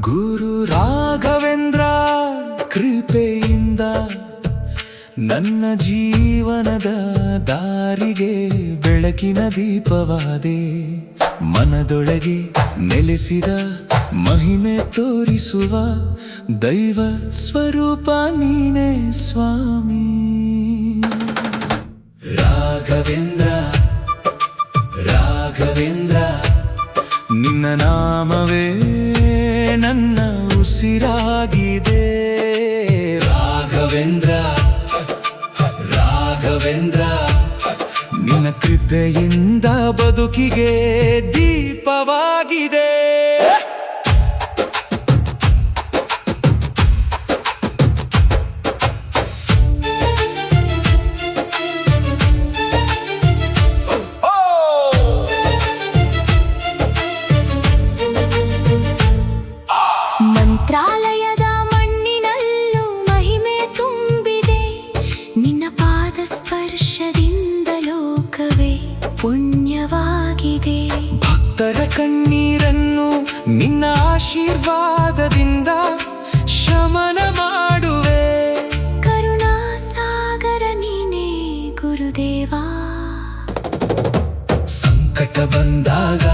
ಗುರು ರಾಘವೇಂದ್ರ ಕೃಪೆಯಿಂದ ನನ್ನ ಜೀವನದ ದಾರಿಗೆ ಬೆಳಕಿನ ದೀಪವಾದೆ. ಮನದೊಳಗೆ ನೆಲೆಸಿದ ಮಹಿಮೆ ತೋರಿಸುವ ದೈವ ಸ್ವರೂಪ ನೀನೇ ಸ್ವಾಮಿ. ರಾಘವೇಂದ್ರ ರಾಘವೇಂದ್ರ ನಿನ್ನ ನಾಮವೇ ನನ್ನ ಉಸಿರಾಗಿದೆ. ರಾಘವೇಂದ್ರ ರಾಘವೇಂದ್ರ ನಿನ್ನ ಕೃಪೆಯಿಂದ ಬದುಕಿಗೆ ದೀಪವಾಗಿದೆ. ಮಂತ್ರಾಲಯದ ಮಣ್ಣಿನಲ್ಲೂ ಮಹಿಮೆ ತುಂಬಿದೆ. ನಿನ್ನ ಪಾದ ಸ್ಪರ್ಶದಿಂದ ಲೋಕವೇ ಪುಣ್ಯವಾಗಿದೆ. ಭಕ್ತರ ಕಣ್ಣೀರನ್ನು ನಿನ್ನ ಆಶೀರ್ವಾದದಿಂದ ಶಮನ ಮಾಡುವೆ. ಕರುಣಾ ಸಾಗರ ನೀನೇ ಗುರುದೇವ. ಸಂಕಟ ಬಂದಾಗ